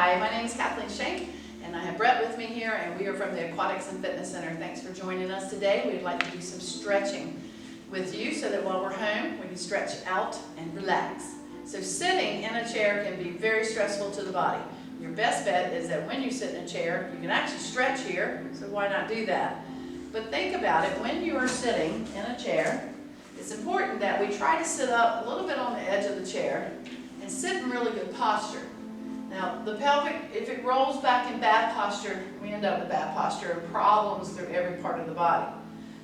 Hi, my name is Kathleen Shank, and I have Brett with me here, and we are from the Aquatics and Fitness Center. Thanks for joining us today. We'd like to do some stretching with you so that while we're home, we can stretch out and relax. So sitting in a chair can be very stressful to the body. Your best bet is that when you sit in a chair, you can actually stretch here, so why not do that? But think about it, when you are sitting in a chair, it's important that we try to sit up a little bit on the edge of the chair and sit in really good posture. Now, the pelvic, if it rolls back in bad posture, we end up with bad posture and problems through every part of the body.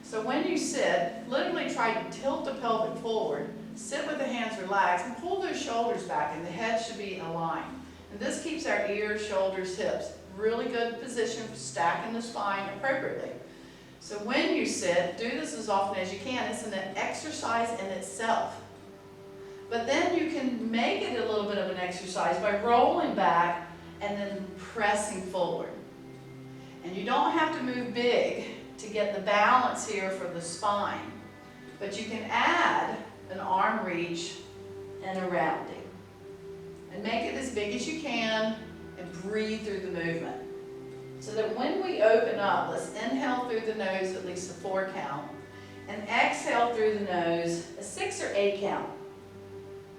So when you sit, literally try to tilt the pelvic forward, sit with the hands relaxed, and pull those shoulders back, and the head should be in line. And this keeps our ears, shoulders, hips. Really good position for stacking the spine appropriately. So when you sit, do this as often as you can. It's an exercise in itself. But then you can make it a little bit of an exercise by rolling back and then pressing forward. And you don't have to move big to get the balance here for the spine. But you can add an arm reach and a rounding. And make it as big as you can and breathe through the movement. So that when we open up, let's inhale through the nose at least a 4 count. And exhale through the nose a 6 or 8 count.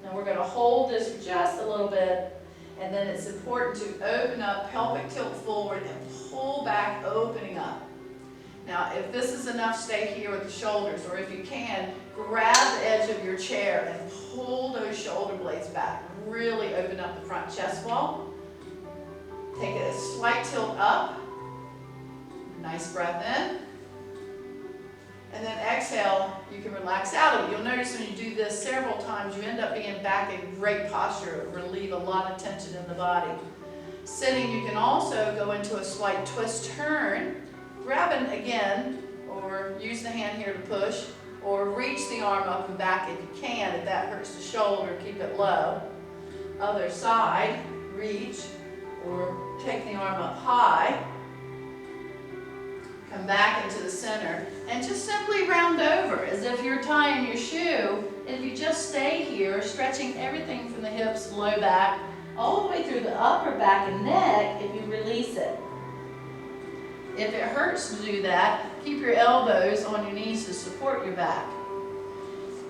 Now we're going to hold this for just a little bit, and then it's important to open up, pelvic tilt forward, and pull back, opening up. Now if this is enough, stay here with the shoulders, or if you can, grab the edge of your chair and pull those shoulder blades back. Really open up the front chest wall. Take a slight tilt up. Nice breath in. And then exhale, you can relax out of it. You'll notice when you do this several times, you end up being back in great posture. It will relieve a lot of tension in the body. Sitting, you can also go into a slight twist turn. Grab it again, or use the hand here to push, or reach the arm up and back if you can. If that hurts the shoulder, keep it low. Other side, reach, or take the arm up high. Come back into the center and just simply round over as if you're tying your shoe. And if you just stay here, stretching everything from the hips, low back, all the way through the upper back and neck if you release it. If it hurts to do that, keep your elbows on your knees to support your back.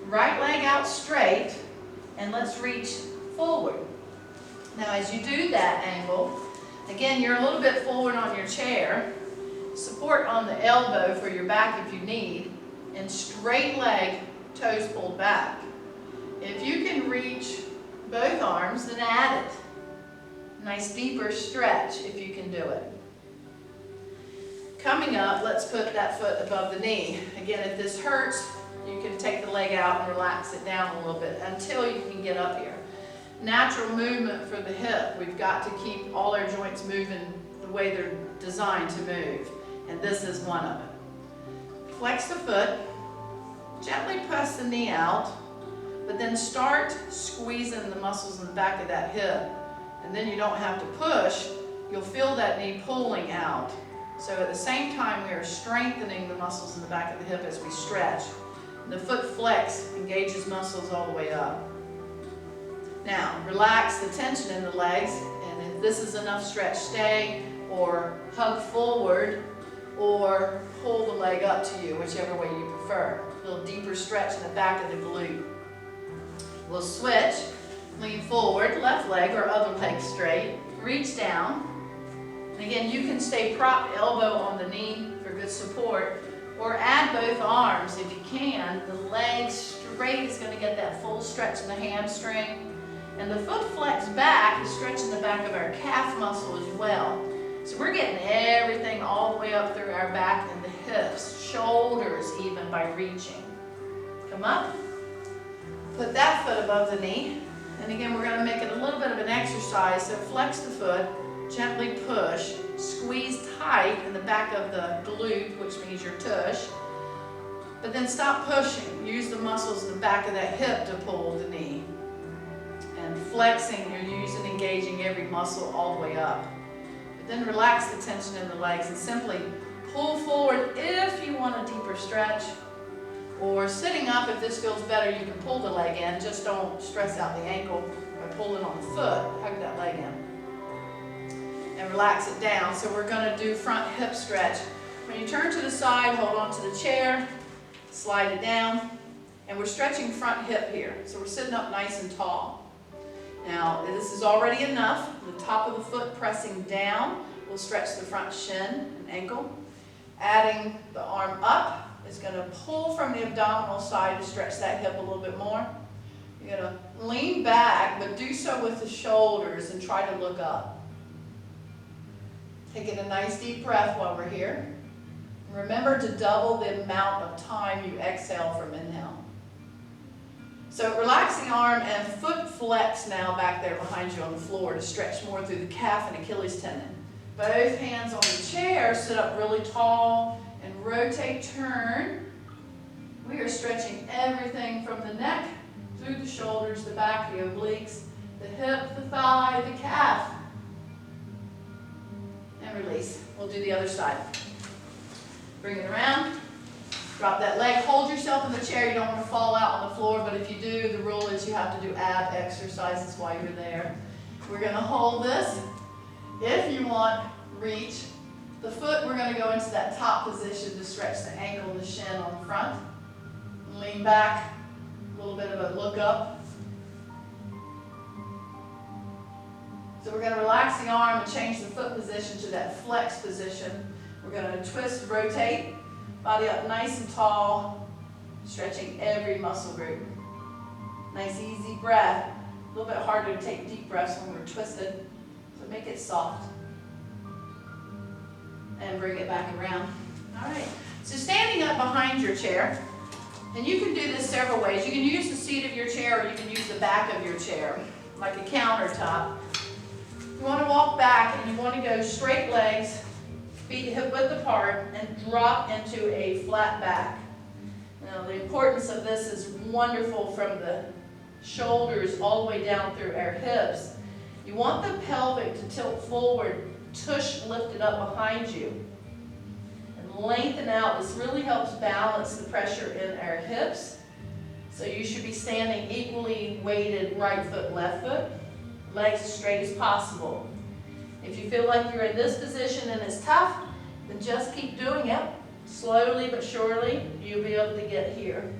Right leg out straight, and let's reach forward. Now as you do that angle, again, you're a little bit forward on your chair. Support on the elbow for your back if you need, and straight leg, toes pulled back. If you can reach both arms, then add it. Nice deeper stretch if you can do it. Coming up, let's put that foot above the knee. Again, if this hurts, you can take the leg out and relax it down a little bit until you can get up here. Natural movement for the hip. We've got to keep all our joints moving the way they're designed to move. And this is one of them. Flex the foot, gently press the knee out, but then start squeezing the muscles in the back of that hip. And then you don't have to push, you'll feel that knee pulling out. So at the same time, we are strengthening the muscles in the back of the hip as we stretch. The foot flex engages muscles all the way up. Now, relax the tension in the legs, and if this is enough stretch, stay, or hug forward, or pull the leg up to you, whichever way you prefer. A little deeper stretch in the back of the glute. We'll switch, lean forward, left leg or other leg straight, reach down. And again, you can stay propped, elbow on the knee for good support, or add both arms if you can. The leg straight is going to get that full stretch in the hamstring. And the foot flex back is stretching the back of our calf muscle as well. So we're getting everything all the way up through our back and the hips, shoulders even by reaching. Come up, put that foot above the knee. And again, we're going to make it a little bit of an exercise. So flex the foot, gently push, squeeze tight in the back of the glute, which means your tush. But then stop pushing. Use the muscles in the back of that hip to pull the knee. And flexing, you're using, engaging every muscle all the way up. Then relax the tension in the legs and simply pull forward if you want a deeper stretch, or sitting up if this feels better, you can pull the leg in. Just don't stress out the ankle by pulling on the foot. Hug that leg in. and relax it down. So we're going to do front hip stretch. When you turn to the side, hold on to the chair, slide it down, and we're stretching front hip here. So we're sitting up nice and tall. Now, this is already enough. The top of the foot pressing down will stretch the front shin and ankle. Adding the arm up is going to pull from the abdominal side to stretch that hip a little bit more. You're going to lean back, but do so with the shoulders and try to look up. Taking a nice deep breath while we're here. Remember to double the amount of time you exhale from inhale. So relax the arm and foot flex now back there behind you on the floor to stretch more through the calf and Achilles tendon. Both hands on the chair, sit up really tall and rotate, turn. We are stretching everything from the neck through the shoulders, the back, the obliques, the hip, the thigh, the calf. And release. We'll do the other side. Bring it around. Drop that leg. Hold yourself in the chair. You don't want to fall out on the floor, but if you do, the rule is you have to do ab exercises while you're there. We're going to hold this. If you want, reach the foot. We're going to go into that top position to stretch the ankle and the shin on the front. Lean back. A little bit of a look up. So we're going to relax the arm and change the foot position to that flex position. We're going to twist, rotate, body up nice and tall, stretching every muscle group. Nice easy breath. A little bit harder to take deep breaths when we're twisted, so make it soft. And bring it back around. All right, so standing up behind your chair, and you can do this several ways. You can use the seat of your chair or you can use the back of your chair, like a countertop. You want to walk back and you want to go straight legs, feet hip width apart, and drop into a flat back. Now the importance of this is wonderful from the shoulders all the way down through our hips. You want the pelvic to tilt forward, tush lifted up behind you, and lengthen out. This really helps balance the pressure in our hips. So you should be standing equally weighted right foot, left foot, legs as straight as possible. If you feel like you're in this position and it's tough, then just keep doing it. Slowly but surely, you'll be able to get here.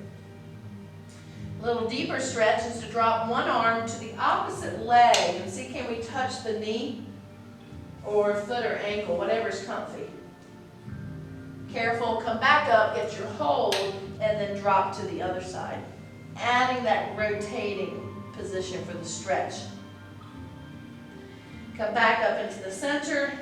A little deeper stretch is to drop one arm to the opposite leg and see, can we touch the knee or foot or ankle, whatever's comfy. Careful, come back up, get your hold, and then drop to the other side. Adding that rotating position for the stretch. Come back up into the center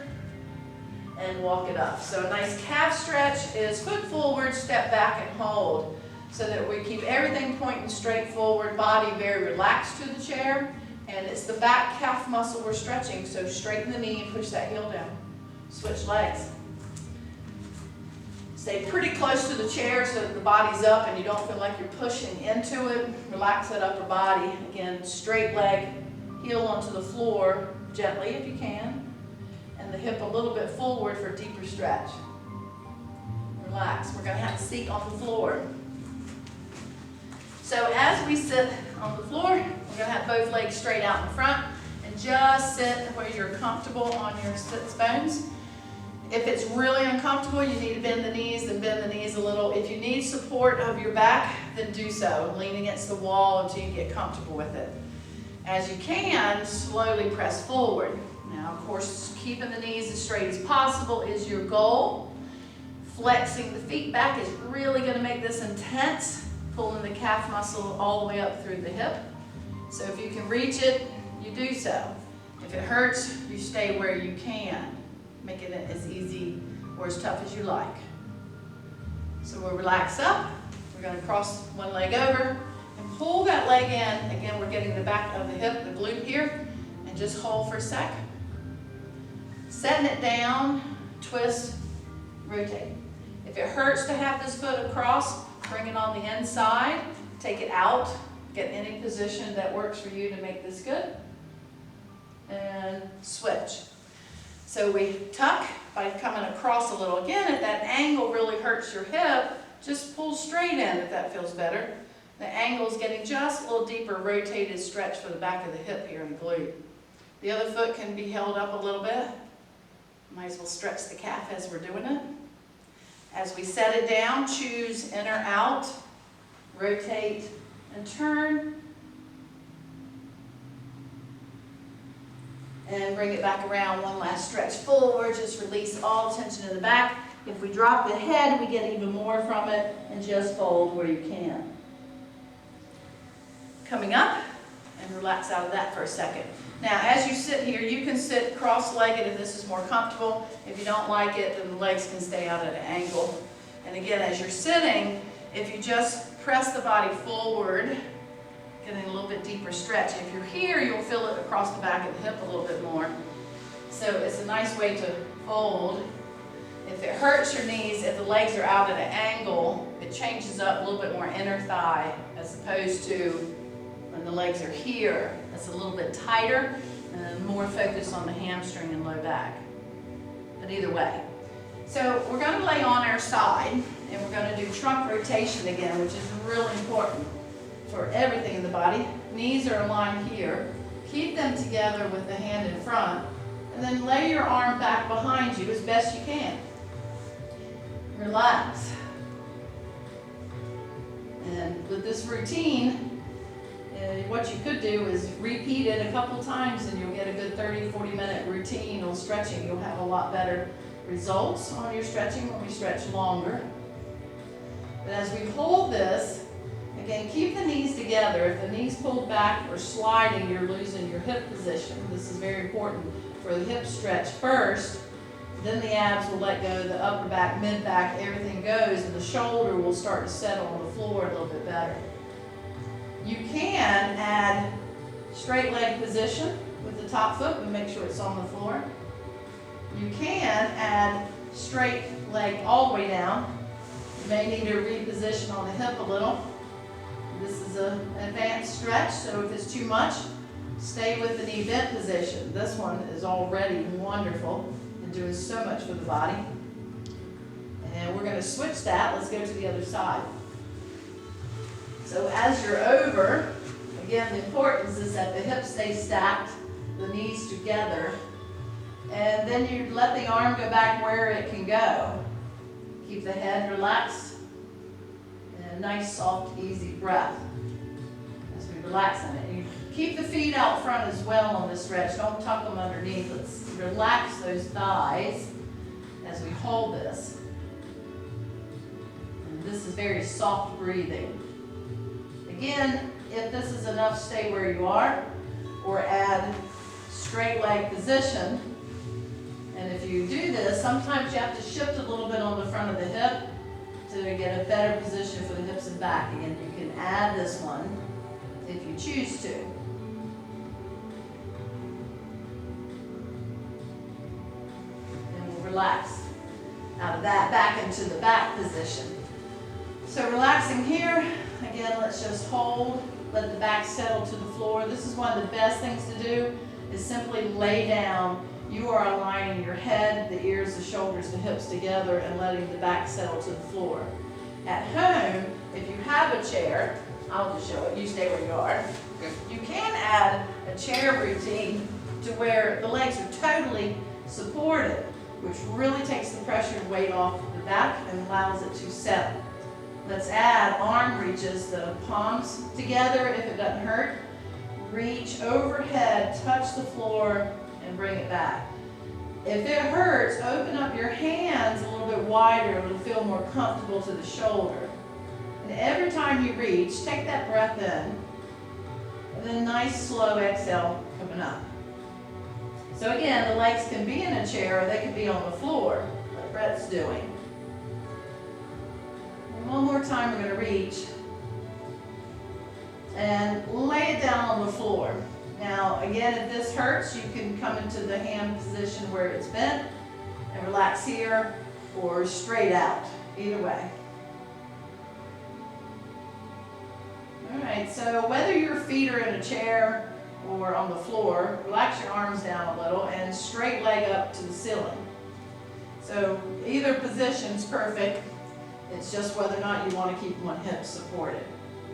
and walk it up. So a nice calf stretch is foot forward, step back and hold, so that we keep everything pointing straight forward, body very relaxed to the chair, and it's the back calf muscle we're stretching, so straighten the knee and push that heel down. Switch legs. Stay pretty close to the chair so that the body's up and you don't feel like you're pushing into it. Relax that upper body. Again, straight leg, heel onto the floor, gently if you can, and the hip a little bit forward for a deeper stretch. Relax. We're going to have a seat on the floor. So as we sit on the floor, we're going to have both legs straight out in front and just sit where you're comfortable on your sits bones. If it's really uncomfortable, you need to bend the knees, then bend the knees a little. If you need support of your back, then do so. Lean against the wall until you get comfortable with it. As you can, slowly press forward. Now, of course, keeping the knees as straight as possible is your goal. Flexing the feet back is really going to make this intense, pulling the calf muscle all the way up through the hip. So if you can reach it, you do so. If it hurts, you stay where you can. Make it as easy or as tough as you like. So we'll relax up. We're going to cross one leg over and pull that leg in. Again, we're getting the back of the hip, the glute here, and just hold for a sec. Setting it down, twist, rotate. If it hurts to have this foot across, bring it on the inside, take it out, get any position that works for you to make this good, and switch. So we tuck by coming across a little. Again, if that angle really hurts your hip, just pull straight in if that feels better. The angle is getting just a little deeper, rotated stretch for the back of the hip here in the glute. The other foot can be held up a little bit. Might as well stretch the calf as we're doing it. As we set it down, choose in or out, rotate and turn, and bring it back around. One last stretch forward, just release all tension in the back. If we drop the head, we get even more from it, and just fold where you can. Coming up, and relax out of that for a second. Now, as you sit here, you can sit cross-legged if this is more comfortable. If you don't like it, then the legs can stay out at an angle. And again, as you're sitting, if you just press the body forward, getting a little bit deeper stretch. If you're here, you'll feel it across the back of the hip a little bit more. So it's a nice way to fold. If it hurts your knees, if the legs are out at an angle, it changes up a little bit more inner thigh as opposed to when the legs are here. It's a little bit tighter and more focused on the hamstring and low back. But either way. So we're going to lay on our side and we're going to do trunk rotation again, which is really important for everything in the body. Knees are aligned here. Keep them together with the hand in front and then lay your arm back behind you as best you can. Relax. And with this routine, what you could do is repeat it a couple times and you'll get a good 30-40 minute routine on stretching. You'll have a lot better results on your stretching when we stretch longer. But as we hold this, again, keep the knees together. If the knees pulled back or sliding, you're losing your hip position. This is very important for the hip stretch first. Then the abs will let go, the upper back, mid back, everything goes, and the shoulder will start to settle on the floor a little bit better. You can add straight leg position with the top foot, but make sure it's on the floor. You can add straight leg all the way down. You may need to reposition on the hip a little. This is an advanced stretch, so if it's too much, stay with the knee bent position. This one is already wonderful and doing so much for the body. And we're going to switch that. Let's go to the other side. So as you're over, again, the importance is that the hips stay stacked, the knees together, and then you let the arm go back where it can go. Keep the head relaxed, and a nice, soft, easy breath as we relax in it. You keep the feet out front as well on this stretch. Don't tuck them underneath. Let's relax those thighs as we hold this. And this is very soft breathing. Again, if this is enough, stay where you are or add straight leg position. And if you do this, sometimes you have to shift a little bit on the front of the hip to get a better position for the hips and back. Again, you can add this one if you choose to. And we'll relax out of that back into the back position. So relaxing here, again, let's just hold, let the back settle to the floor. This is one of the best things to do, is simply lay down. You are aligning your head, the ears, the shoulders, the hips together and letting the back settle to the floor. At home, if you have a chair, I'll just show it, you stay where you are. You can add a chair routine to where the legs are totally supported, which really takes the pressure and weight off the back and allows it to settle. Let's add arm reaches, the palms together if it doesn't hurt. Reach overhead, touch the floor, and bring it back. If it hurts, open up your hands a little bit wider. It'll feel more comfortable to the shoulder. And every time you reach, take that breath in. And then nice slow exhale coming up. So again, the legs can be in a chair or they can be on the floor, like Brett's doing. And one more time, we're going to reach and lay it down on the floor. Now, again, if this hurts, you can come into the hand position where it's bent and relax here or straight out, either way. All right, so whether your feet are in a chair or on the floor, relax your arms down a little and straight leg up to the ceiling. So either position's perfect. It's just whether or not you want to keep one hip supported.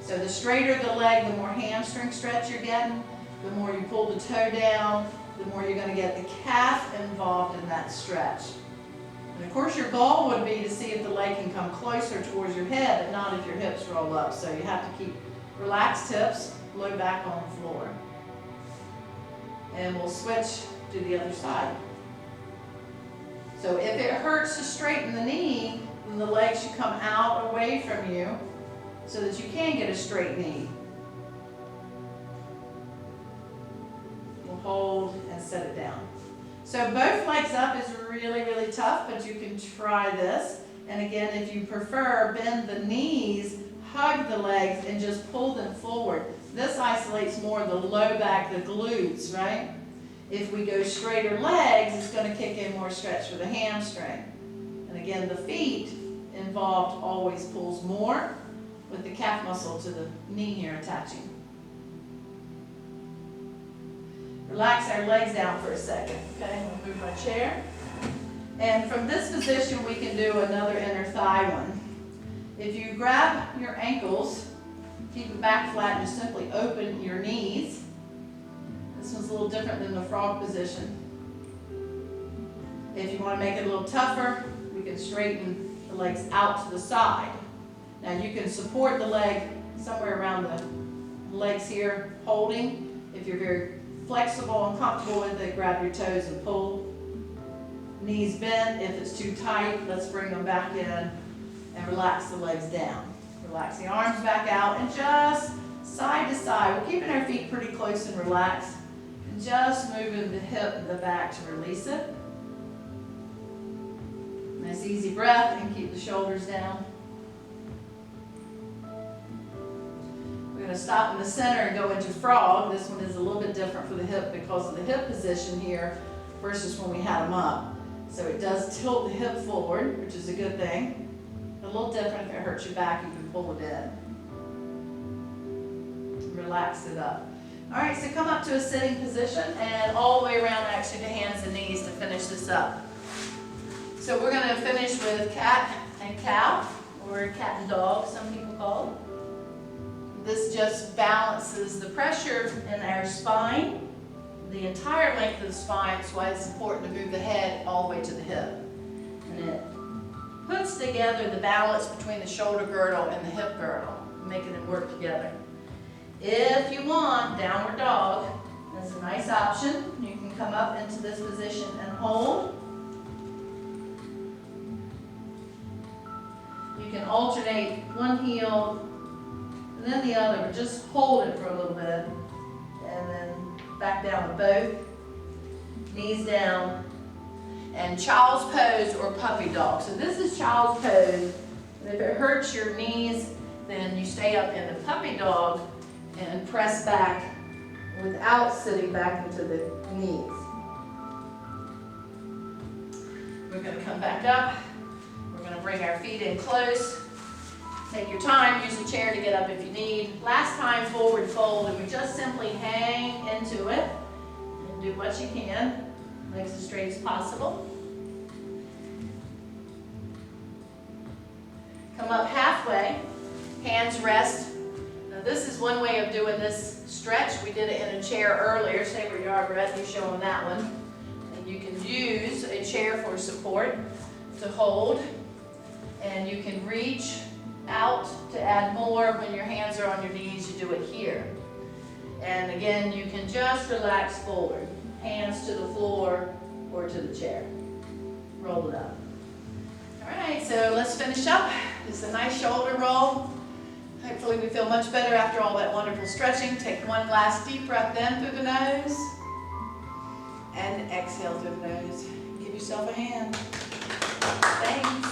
So the straighter the leg, the more hamstring stretch you're getting. The more you pull the toe down, the more you're going to get the calf involved in that stretch. And of course your goal would be to see if the leg can come closer towards your head, but not if your hips roll up. So you have to keep relaxed hips, low back on the floor. And we'll switch to the other side. So if it hurts to straighten the knee, then the leg should come out away from you so that you can get a straight knee. We'll hold and set it down. So both legs up is really, really tough, but you can try this. And again, if you prefer, bend the knees, hug the legs, and just pull them forward. This isolates more the low back, the glutes, right? If we go straighter legs, it's going to kick in more stretch for the hamstring. And again, the feet involved always pulls more with the calf muscle to the knee here attaching. Relax our legs down for a second. Okay, I'm going to move my chair. And from this position, we can do another inner thigh one. If you grab your ankles, keep it back flat, and just simply open your knees. This one's a little different than the frog position. If you want to make it a little tougher, we can straighten the legs out to the side. Now you can support the leg somewhere around the legs here, holding. If you're very flexible and comfortable with it, grab your toes and pull. Knees bent. If it's too tight, let's bring them back in and relax the legs down. Relax the arms back out and just side to side. We're keeping our feet pretty close and relaxed. And just moving the hip and the back to release it. Nice easy breath and keep the shoulders down. We're going to stop in the center and go into frog. This one is a little bit different for the hip because of the hip position here versus when we had them up. So it does tilt the hip forward, which is a good thing. A little different. If it hurts your back, you can pull it in. Relax it up. All right, so come up to a sitting position and all the way around actually to hands and knees to finish this up. So we're going to finish with cat and cow, or cat and dog, some people call it. This just balances the pressure in our spine, the entire length of the spine. That's why it's important to move the head all the way to the hip. And it puts together the balance between the shoulder girdle and the hip girdle, making them work together. If you want, downward dog, that's a nice option. You can come up into this position and hold. You can alternate one heel and then the other, but just hold it for a little bit. And then back down with both. Knees down. And child's pose or puppy dog. So this is child's pose. And if it hurts your knees, then you stay up in the puppy dog and press back without sitting back into the knees. We're going to come back up. We're going to bring our feet in close. Take your time. Use the chair to get up if you need. Last time, forward fold, and we just simply hang into it and do what you can. Legs as straight as possible. Come up halfway. Hands rest. Now this is one way of doing this stretch. We did it in a chair earlier. Stay where you are, Brett. You show them that one. And you can use a chair for support to hold. And you can reach out to add more. When your hands are on your knees, you do it here. And again, you can just relax forward. Hands to the floor or to the chair. Roll it up. All right, so let's finish up. It's a nice shoulder roll. Hopefully we feel much better after all that wonderful stretching. Take one last deep breath in through the nose. And exhale through the nose. Give yourself a hand. Thanks.